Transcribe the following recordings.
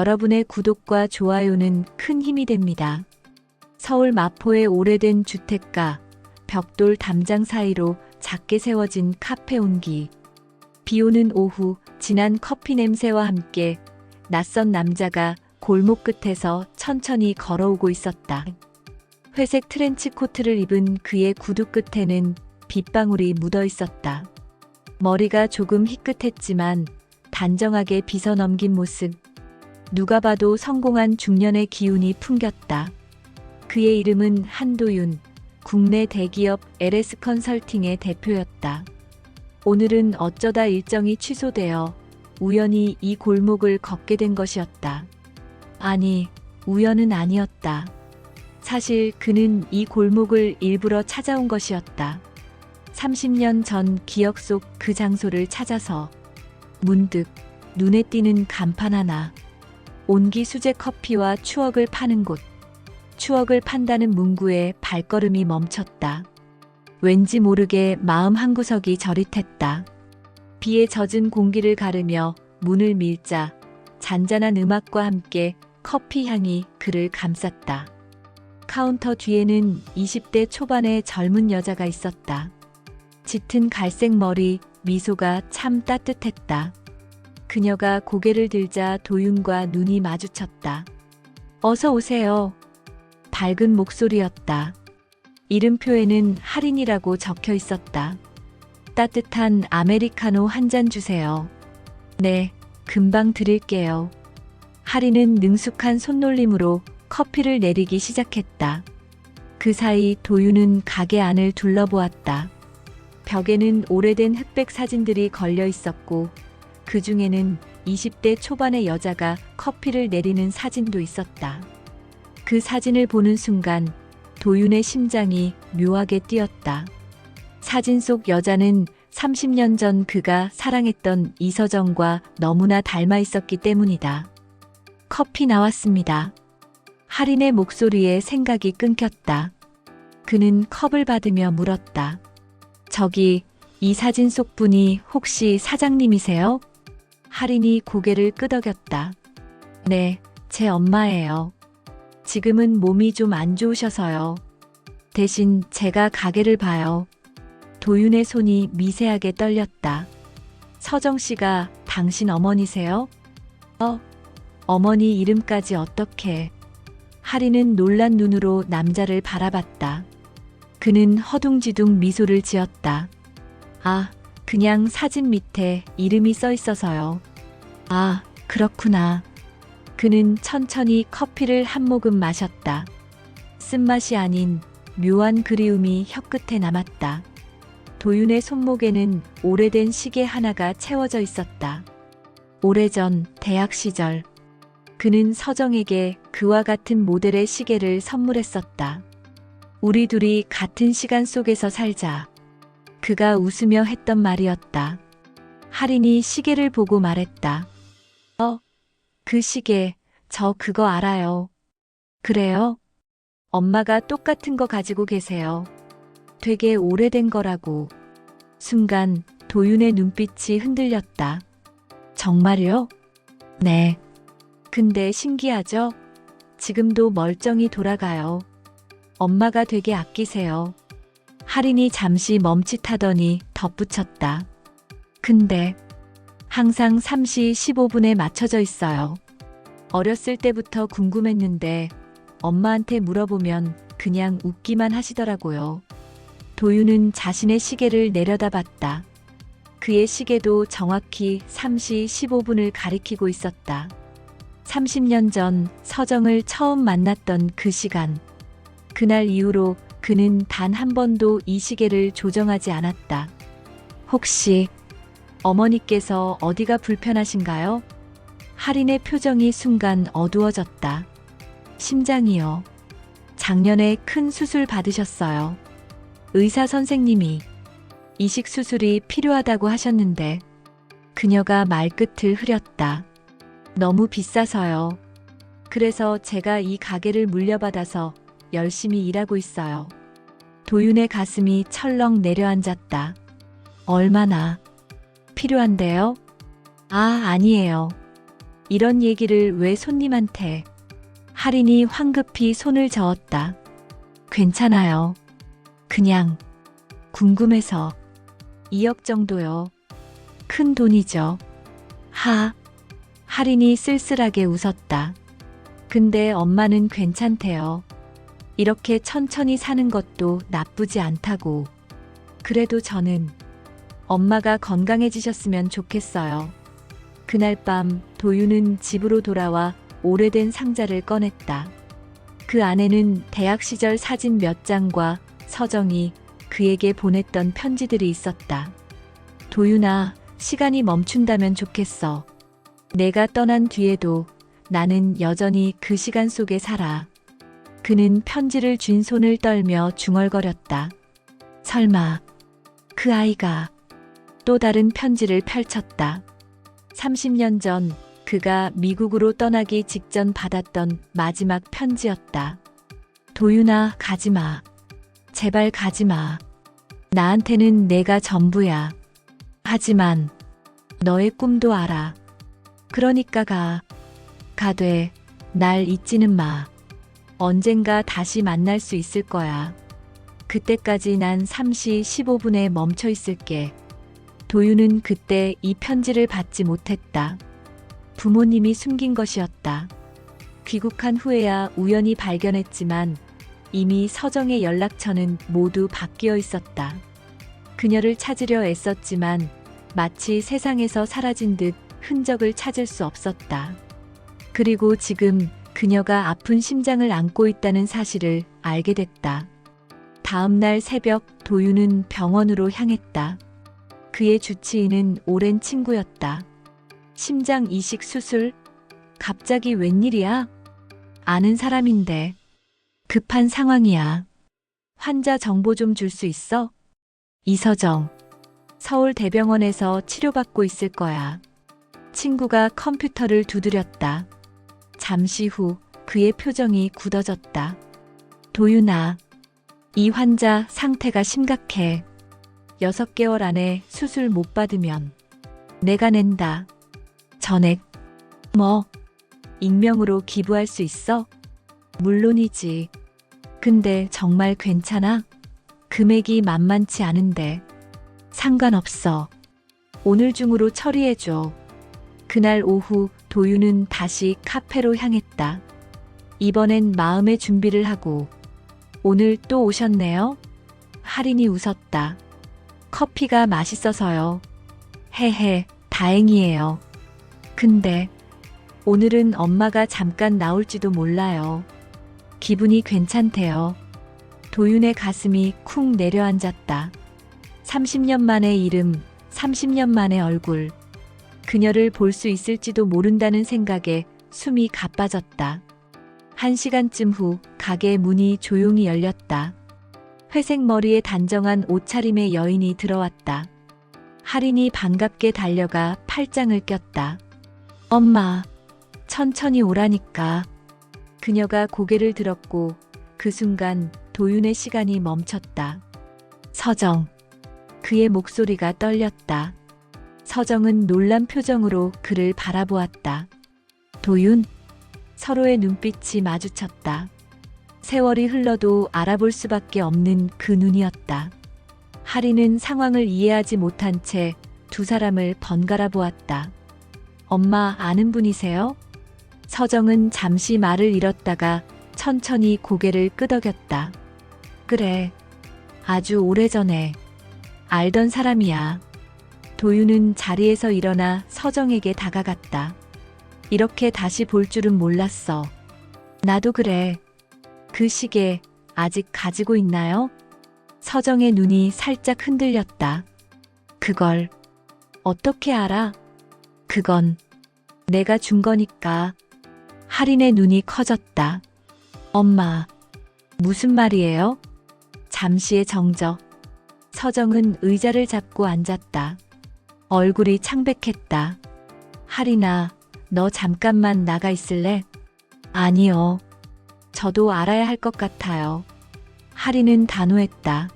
여러분의 구독과 좋아요는 큰 힘이 됩니다. 서울 마포의 오래된 주택가, 벽돌 담장 사이로 작게 세워진 카페 온기. 비 오는 오후 진한 커피 냄새와 함께 낯선 남자가 골목 끝에서 천천히 걸어오고 있었다. 회색 트렌치 코트를 입은 그의 구두 끝에는 빗방울이 묻어 있었다. 머리가 조금 희끗했지만 단정하게 빗어 넘긴 모습. 누가 봐도 성공한 중년의 기운이 풍겼다. 그의 이름은 한도윤, 국내 대기업 LS 컨설팅의 대표였다. 오늘은 어쩌다 일정이 취소되어 우연히 이 골목을 걷게 된 것이었다. 아니, 우연은 아니었다. 사실 그는 이 골목을 일부러 찾아온 것이었다. 30년 전 기억 속 그 장소를 찾아서 문득 눈에 띄는 간판 하나. 온기 수제 커피와 추억을 파는 곳. 추억을 판다는 문구에 발걸음이 멈췄다. 왠지 모르게 마음 한구석이 저릿했다. 비에 젖은 공기를 가르며 문을 밀자 잔잔한 음악과 함께 커피 향이 그를 감쌌다. 카운터 뒤에는 20대 초반의 젊은 여자가 있었다. 짙은 갈색 머리, 미소가 참 따뜻했다. 그녀가 고개를 들자 도윤과 눈이 마주쳤다. 어서 오세요. 밝은 목소리였다. 이름표에는 할인이라고 적혀 있었다. 따뜻한 아메리카노 한 잔 주세요. 네, 금방 드릴게요. 할인은 능숙한 손놀림으로 커피를 내리기 시작했다. 그 사이 도윤은 가게 안을 둘러보았다. 벽에는 오래된 흑백 사진들이 걸려 있었고 그 중에는 20대 초반의 여자가 커피를 내리는 사진도 있었다. 그 사진을 보는 순간 도윤의 심장이 묘하게 뛰었다. 사진 속 여자는 30년 전 그가 사랑했던 이서정과 너무나 닮아 있었기 때문이다. 커피 나왔습니다. 할인의 목소리에 생각이 끊겼다. 그는 컵을 받으며 물었다. 저기, 이 사진 속 분이 혹시 사장님이세요? 할인이 고개를 끄덕였다. 네, 제 엄마예요. 지금은 몸이 좀 안 좋으셔서요. 대신 제가 가게를 봐요. 도윤의 손이 미세하게 떨렸다. 서정 씨가 당신 어머니세요? 어머니 이름까지 어떻게? 할인은 놀란 눈으로 남자를 바라봤다. 그는 허둥지둥 미소를 지었다. 아, 그냥 사진 밑에 이름이 써 있어서요. 아, 그렇구나. 그는 천천히 커피를 한 모금 마셨다. 쓴맛이 아닌 묘한 그리움이 혀끝에 남았다. 도윤의 손목에는 오래된 시계 하나가 채워져 있었다. 오래전 대학 시절 그는 서정에게 그와 같은 모델의 시계를 선물했었다. 우리 둘이 같은 시간 속에서 살자. 그가 웃으며 했던 말이었다. 할인이 시계를 보고 말했다. 그 시계, 저 그거 알아요. 그래요? 엄마가 똑같은 거 가지고 계세요. 되게 오래된 거라고. 순간 도윤의 눈빛이 흔들렸다. 정말요? 네. 근데 신기하죠? 지금도 멀쩡히 돌아가요. 엄마가 되게 아끼세요. 할인이 잠시 멈칫하더니 덧붙였다. 근데 항상 3시 15분에 맞춰져 있어요. 어렸을 때부터 궁금했는데 엄마한테 물어보면 그냥 웃기만 하시더라고요. 도윤은 자신의 시계를 내려다봤다. 그의 시계도 정확히 3시 15분을 가리키고 있었다. 30년 전 서정을 처음 만났던 그 시간. 그날 이후로 그는 단 한 번도 이 시계를 조정하지 않았다. 혹시 어머니께서 어디가 불편하신가요? 할인의 표정이 순간 어두워졌다. 심장이요. 작년에 큰 수술 받으셨어요. 의사 선생님이 이식 수술이 필요하다고 하셨는데 그녀가 말끝을 흐렸다. 너무 비싸서요. 그래서 제가 이 가게를 물려받아서 열심히 일하고 있어요. 도윤의 가슴이 철렁 내려앉았다. 얼마나 필요한데요? 아, 아니에요. 이런 얘기를 왜 손님한테? 할인이 황급히 손을 저었다. 괜찮아요. 그냥 궁금해서. 2억 정도요. 큰 돈이죠. 할인이 쓸쓸하게 웃었다. 근데 엄마는 괜찮대요. 이렇게 천천히 사는 것도 나쁘지 않다고. 그래도 저는 엄마가 건강해지셨으면 좋겠어요. 그날 밤 도윤은 집으로 돌아와 오래된 상자를 꺼냈다. 그 안에는 대학 시절 사진 몇 장과 서정이 그에게 보냈던 편지들이 있었다. 도윤아, 시간이 멈춘다면 좋겠어. 내가 떠난 뒤에도 나는 여전히 그 시간 속에 살아. 그는 편지를 쥔 손을 떨며 중얼거렸다. 설마 그 아이가. 또 다른 편지를 펼쳤다. 30년 전 그가 미국으로 떠나기 직전 받았던 마지막 편지였다. 도윤아, 가지마. 제발 가지마. 나한테는 내가 전부야. 하지만 너의 꿈도 알아. 그러니까 가되 날 잊지는 마. 언젠가 다시 만날 수 있을 거야. 그때까지 난 3시 15분에 멈춰 있을게. 도윤은 그때 이 편지를 받지 못했다. 부모님이 숨긴 것이었다. 귀국한 후에야 우연히 발견했지만 이미 서정의 연락처는 모두 바뀌어 있었다. 그녀를 찾으려 애썼지만 마치 세상에서 사라진 듯 흔적을 찾을 수 없었다. 그리고 지금 그녀가 아픈 심장을 안고 있다는 사실을 알게 됐다. 다음 날 새벽 도윤은 병원으로 향했다. 그의 주치의는 오랜 친구였다. 심장 이식 수술? 갑자기 웬일이야? 아는 사람인데. 급한 상황이야. 환자 정보 좀 줄 수 있어? 이서정. 서울대병원에서 치료받고 있을 거야. 친구가 컴퓨터를 두드렸다. 잠시 후 그의 표정이 굳어졌다. 도윤아, 이 환자 상태가 심각해. 6개월 안에 수술 못 받으면 내가 낸다. 전액. 뭐? 익명으로 기부할 수 있어? 물론이지. 근데 정말 괜찮아? 금액이 만만치 않은데. 상관없어. 오늘 중으로 처리해줘. 그날 오후 도윤은 다시 카페로 향했다. 이번엔 마음의 준비를 하고. 오늘 또 오셨네요? 할인이 웃었다. 커피가 맛있어서요. 헤헤, 다행이에요. 근데 오늘은 엄마가 잠깐 나올지도 몰라요. 기분이 괜찮대요. 도윤의 가슴이 쿵 내려앉았다. 30년 만의 이름, 30년 만의 얼굴. 그녀를 볼 수 있을지도 모른다는 생각에 숨이 가빠졌다. 1시간쯤 후 가게 문이 조용히 열렸다. 회색 머리에 단정한 옷차림의 여인이 들어왔다. 할인이 반갑게 달려가 팔짱을 꼈다. 엄마, 천천히 오라니까. 그녀가 고개를 들었고 그 순간 도윤의 시간이 멈췄다. 서정. 그의 목소리가 떨렸다. 서정은 놀란 표정으로 그를 바라보았다. 도윤? 서로의 눈빛이 마주쳤다. 세월이 흘러도 알아볼 수밖에 없는 그 눈이었다. 할인은 상황을 이해하지 못한 채 두 사람을 번갈아 보았다. 엄마 아는 분이세요? 서정은 잠시 말을 잃었다가 천천히 고개를 끄덕였다. 그래. 아주 오래전에 알던 사람이야. 도윤은 자리에서 일어나 서정에게 다가갔다. 이렇게 다시 볼 줄은 몰랐어. 나도 그래. 그 시계 아직 가지고 있나요? 서정의 눈이 살짝 흔들렸다. 그걸 어떻게 알아? 그건 내가 준 거니까. 할인의 눈이 커졌다. 엄마, 무슨 말이에요? 잠시의 정적. 서정은 의자를 잡고 앉았다. 얼굴이 창백했다. 할인아, 너 잠깐만 나가 있을래? 아니요. 저도 알아야 할 것 같아요. 할인은 단호했다.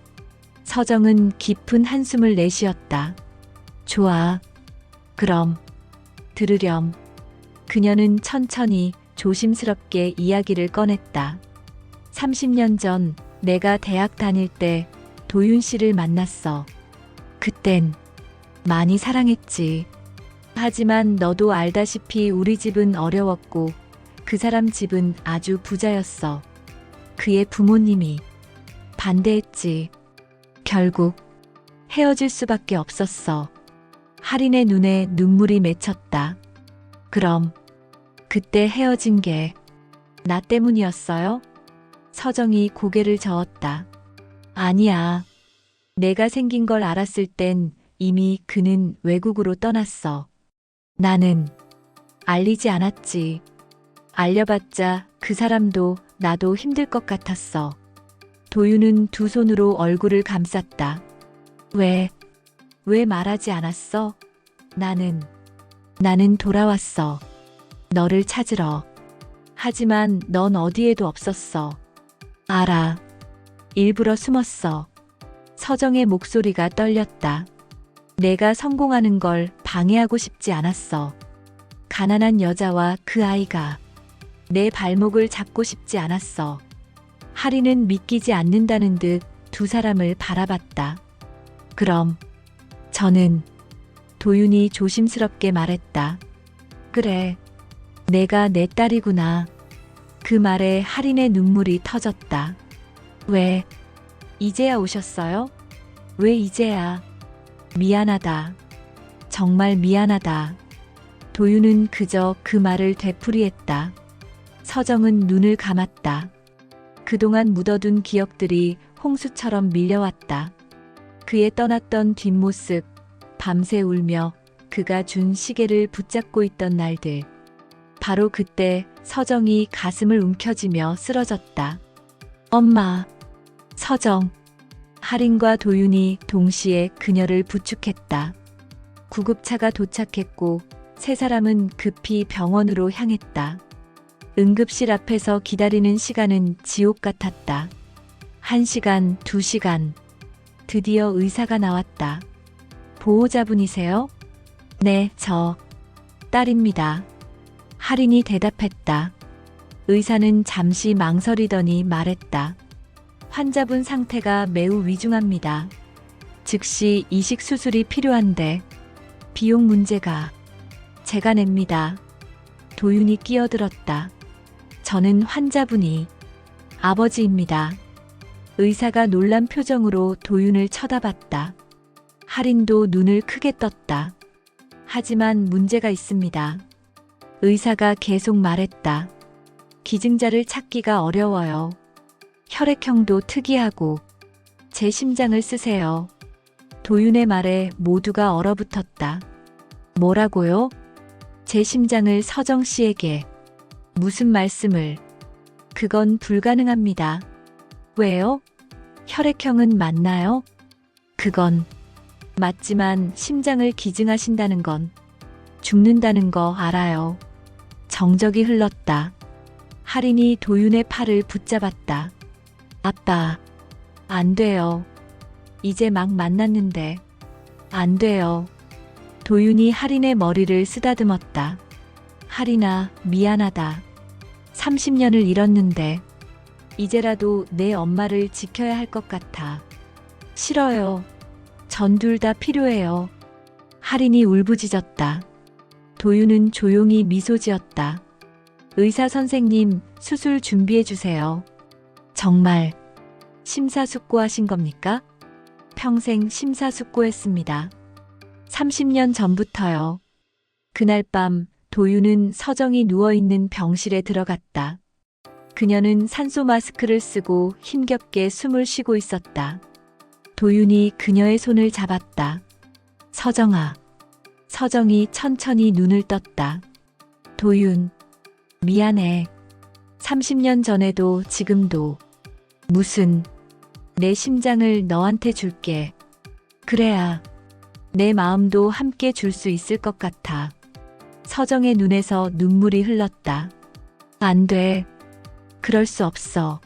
서정은 깊은 한숨을 내쉬었다. 좋아. 그럼 들으렴. 그녀는 천천히 조심스럽게 이야기를 꺼냈다. 30년 전 내가 대학 다닐 때 도윤 씨를 만났어. 그땐 많이 사랑했지. 하지만 너도 알다시피 우리 집은 어려웠고 그 사람 집은 아주 부자였어. 그의 부모님이 반대했지. 결국 헤어질 수밖에 없었어. 할인의 눈에 눈물이 맺혔다. 그럼 그때 헤어진 게 나 때문이었어요? 서정이 고개를 저었다. 아니야. 내가 생긴 걸 알았을 땐 이미 그는 외국으로 떠났어. 나는 알리지 않았지. 알려봤자 그 사람도 나도 힘들 것 같았어. 도윤은 두 손으로 얼굴을 감쌌다. 왜 말하지 않았어? 나는 돌아왔어. 너를 찾으러. 하지만 넌 어디에도 없었어. 알아. 일부러 숨었어. 서정의 목소리가 떨렸다. 내가 성공하는 걸 방해하고 싶지 않았어. 가난한 여자와 그 아이가 내 발목을 잡고 싶지 않았어. 할인은 믿기지 않는다는 듯 두 사람을 바라봤다. 그럼 저는 도윤이 조심스럽게 말했다. 그래, 내가 내 딸이구나. 그 말에 할인의 눈물이 터졌다. 왜 이제야 오셨어요? 왜 이제야? 미안하다. 정말 미안하다. 도윤은 그저 그 말을 되풀이했다. 서정은 눈을 감았다. 그동안 묻어둔 기억들이 홍수처럼 밀려왔다. 그의 떠났던 뒷모습, 밤새 울며 그가 준 시계를 붙잡고 있던 날들. 바로 그때 서정이 가슴을 움켜쥐며 쓰러졌다. 엄마. 서정. 할인과 도윤이 동시에 그녀를 부축했다. 구급차가 도착했고 세 사람은 급히 병원으로 향했다. 응급실 앞에서 기다리는 시간은 지옥 같았다. 1시간, 2시간. 드디어 의사가 나왔다. 보호자분이세요? 네, 저 딸입니다. 할인이 대답했다. 의사는 잠시 망설이더니 말했다. 환자분 상태가 매우 위중합니다. 즉시 이식 수술이 필요한데 비용 문제가 제가 냅니다. 도윤이 끼어들었다. 저는 환자분이 아버지입니다. 의사가 놀란 표정으로 도윤을 쳐다봤다. 할인도 눈을 크게 떴다. 하지만 문제가 있습니다. 의사가 계속 말했다. 기증자를 찾기가 어려워요. 혈액형도 특이하고 제 심장을 쓰세요. 도윤의 말에 모두가 얼어붙었다. 뭐라고요? 제 심장을 서정 씨에게. 무슨 말씀을? 그건 불가능합니다. 왜요? 혈액형은 맞나요? 그건 맞지만 심장을 기증하신다는 건 죽는다는 거 알아요. 정적이 흘렀다. 할인이 도윤의 팔을 붙잡았다. 아빠, 안 돼요. 이제 막 만났는데. 안 돼요. 도윤이 할인의 머리를 쓰다듬었다. 할인아, 미안하다. 30년을 잃었는데 이제라도 내 엄마를 지켜야 할 것 같아. 싫어요. 전 둘 다 필요해요. 할인이 울부짖었다. 도윤은 조용히 미소 지었다. 의사 선생님, 수술 준비해 주세요. 정말 심사숙고하신 겁니까? 평생 심사숙고했습니다. 30년 전부터요. 그날 밤 도윤은 서정이 누워있는 병실에 들어갔다. 그녀는 산소 마스크를 쓰고 힘겹게 숨을 쉬고 있었다. 도윤이 그녀의 손을 잡았다. 서정아. 서정이 천천히 눈을 떴다. 도윤, 미안해. 30년 전에도 지금도. 무슨, 내 심장을 너한테 줄게. 그래야 내 마음도 함께 줄 수 있을 것 같아. 서정의 눈에서 눈물이 흘렀다. 안 돼. 그럴 수 없어.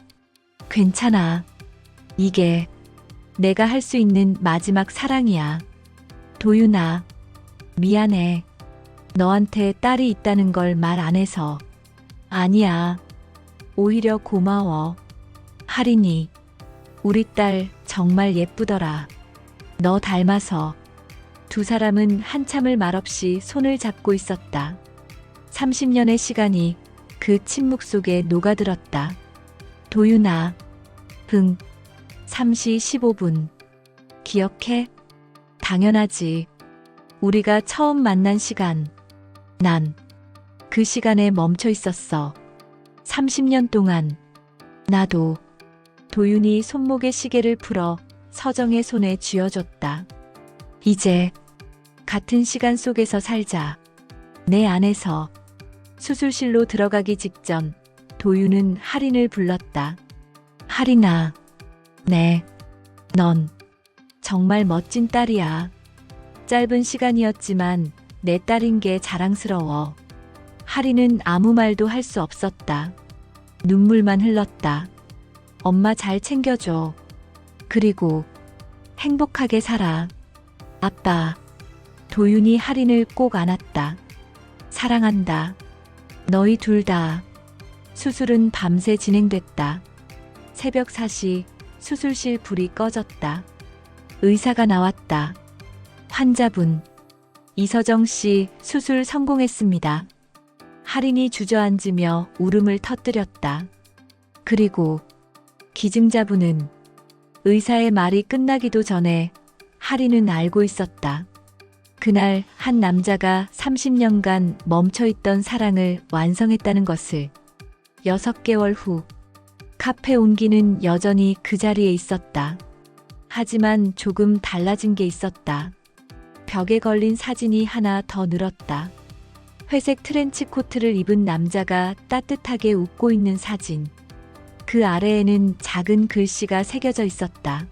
괜찮아. 이게 내가 할 수 있는 마지막 사랑이야. 도윤아, 미안해. 너한테 딸이 있다는 걸 말 안 해서. 아니야. 오히려 고마워. 하린이, 우리 딸 정말 예쁘더라. 너 닮아서. 두 사람은 한참을 말없이 손을 잡고 있었다. 30년의 시간이 그 침묵 속에 녹아들었다. 도윤아. 3시 15분. 기억해? 당연하지. 우리가 처음 만난 시간. 난 그 시간에 멈춰 있었어. 30년 동안. 나도. 도윤이 손목의 시계를 풀어 서정의 손에 쥐어줬다. 이제 같은 시간 속에서 살자. 내 안에서. 수술실로 들어가기 직전 도윤은 하린을 불렀다. 하린아. 네. 넌 정말 멋진 딸이야. 짧은 시간이었지만 내 딸인 게 자랑스러워. 하린은 아무 말도 할 수 없었다. 눈물만 흘렀다. 엄마 잘 챙겨줘. 그리고 행복하게 살아. 아빠. 도윤이 하린을 꼭 안았다. 사랑한다. 너희 둘 다. 수술은 밤새 진행됐다. 새벽 4시 수술실 불이 꺼졌다. 의사가 나왔다. 환자분. 이서정 씨 수술 성공했습니다. 하린이 주저앉으며 울음을 터뜨렸다. 그리고 기증자분은. 의사의 말이 끝나기도 전에 하린은 알고 있었다. 그날 한 남자가 30년간 멈춰있던 사랑을 완성했다는 것을. 6개월 후 카페 온기는 여전히 그 자리에 있었다. 하지만 조금 달라진 게 있었다. 벽에 걸린 사진이 하나 더 늘었다. 회색 트렌치 코트를 입은 남자가 따뜻하게 웃고 있는 사진. 그 아래에는 작은 글씨가 새겨져 있었다.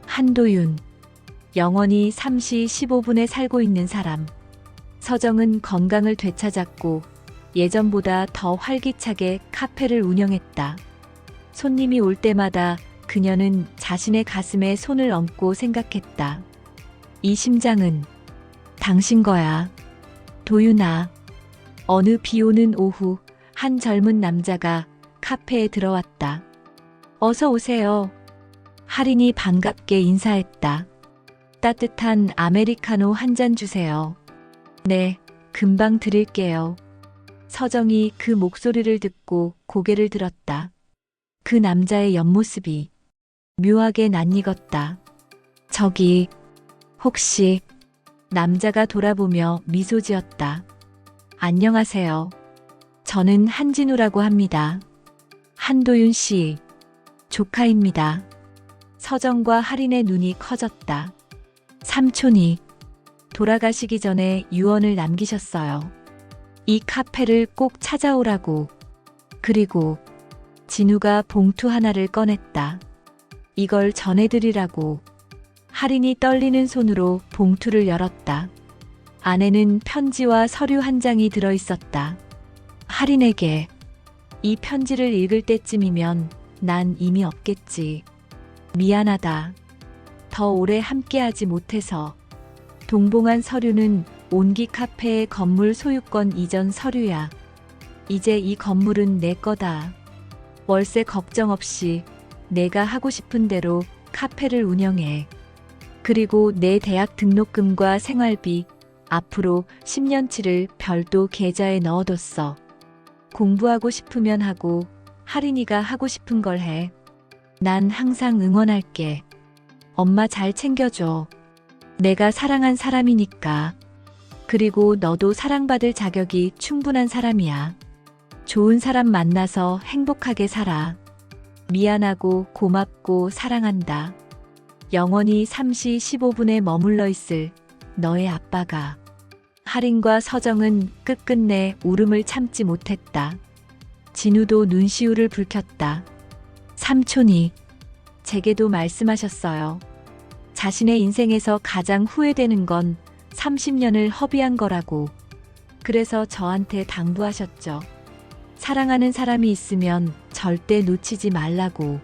한도윤. 영원히 3시 15분에 살고 있는 사람. 서정은 건강을 되찾았고 예전보다 더 활기차게 카페를 운영했다. 손님이 올 때마다 그녀는 자신의 가슴에 손을 얹고 생각했다. 이 심장은 당신 거야. 도윤아. 어느 비 오는 오후 한 젊은 남자가 카페에 들어왔다. 어서 오세요. 하린이 반갑게 인사했다. 따뜻한 아메리카노 한 잔 주세요. 네, 금방 드릴게요. 서정이 그 목소리를 듣고 고개를 들었다. 그 남자의 옆모습이 묘하게 낯익었다. 저기, 혹시. 남자가 돌아보며 미소 지었다. 안녕하세요. 저는 한진우라고 합니다. 한도윤 씨. 조카입니다. 서정과 하린의 눈이 커졌다. 삼촌이 돌아가시기 전에 유언을 남기셨어요. 이 카페를 꼭 찾아오라고. 그리고 진우가 봉투 하나를 꺼냈다. 이걸 전해드리라고. 하린이 떨리는 손으로 봉투를 열었다. 안에는 편지와 서류 한 장이 들어있었다. 하린에게. 이 편지를 읽을 때쯤이면 난 이미 없겠지. 미안하다. 더 오래 함께하지 못해서. 동봉한 서류는 온기 카페의 건물 소유권 이전 서류야. 이제 이 건물은 내 거다. 월세 걱정 없이 내가 하고 싶은 대로 카페를 운영해. 그리고 내 대학 등록금과 생활비 앞으로 10년치를 별도 계좌에 넣어뒀어. 공부하고 싶으면 하고 하린이가 하고 싶은 걸 해. 난 항상 응원할게. 엄마 잘 챙겨줘. 내가 사랑한 사람이니까. 그리고 너도 사랑받을 자격이 충분한 사람이야. 좋은 사람 만나서 행복하게 살아. 미안하고 고맙고 사랑한다. 영원히 3시 15분에 머물러 있을 너의 아빠가. 하린과 서정은 끝끝내 울음을 참지 못했다. 진우도 눈시울을 붉혔다. 삼촌이 제게도 말씀하셨어요. 자신의 인생에서 가장 후회되는 건 30년을 허비한 거라고. 그래서 저한테 당부하셨죠. 사랑하는 사람이 있으면 절대 놓치지 말라고.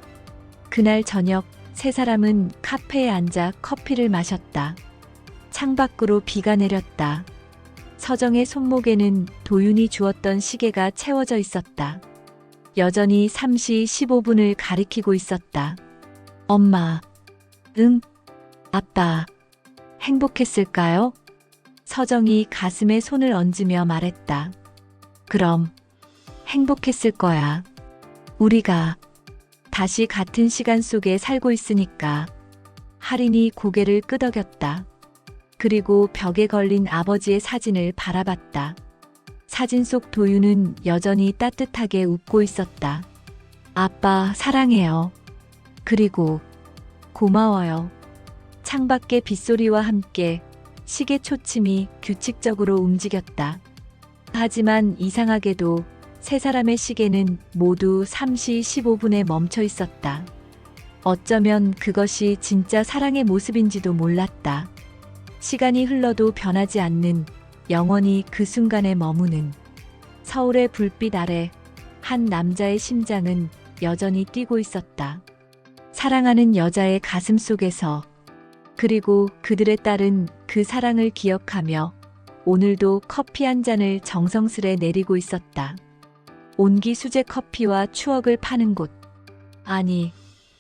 그날 저녁 세 사람은 카페에 앉아 커피를 마셨다. 창밖으로 비가 내렸다. 서정의 손목에는 도윤이 주었던 시계가 채워져 있었다. 여전히 3시 15분을 가리키고 있었다. 엄마. 응. 아빠. 행복했을까요? 서정이 가슴에 손을 얹으며 말했다. 그럼. 행복했을 거야. 우리가 다시 같은 시간 속에 살고 있으니까. 할인이 고개를 끄덕였다. 그리고 벽에 걸린 아버지의 사진을 바라봤다. 사진 속 도윤은 여전히 따뜻하게 웃고 있었다. 아빠 사랑해요. 그리고 고마워요. 창밖의 빗소리와 함께 시계 초침이 규칙적으로 움직였다. 하지만 이상하게도 세 사람의 시계는 모두 3시 15분에 멈춰 있었다. 어쩌면 그것이 진짜 사랑의 모습인지도 몰랐다. 시간이 흘러도 변하지 않는, 영원히 그 순간에 머무는. 서울의 불빛 아래 한 남자의 심장은 여전히 뛰고 있었다. 사랑하는 여자의 가슴 속에서. 그리고 그들의 딸은 그 사랑을 기억하며 오늘도 커피 한 잔을 정성스레 내리고 있었다. 온기 수제 커피와 추억을 파는 곳. 아니,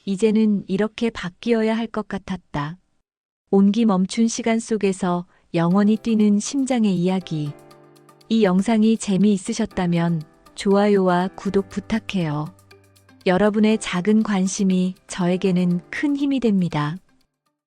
이제는 이렇게 바뀌어야 할 것 같았다. 온기 멈춘 시간 속에서 영원히 뛰는 심장의 이야기. 이 영상이 재미있으셨다면 좋아요와 구독 부탁해요. 여러분의 작은 관심이 저에게는 큰 힘이 됩니다.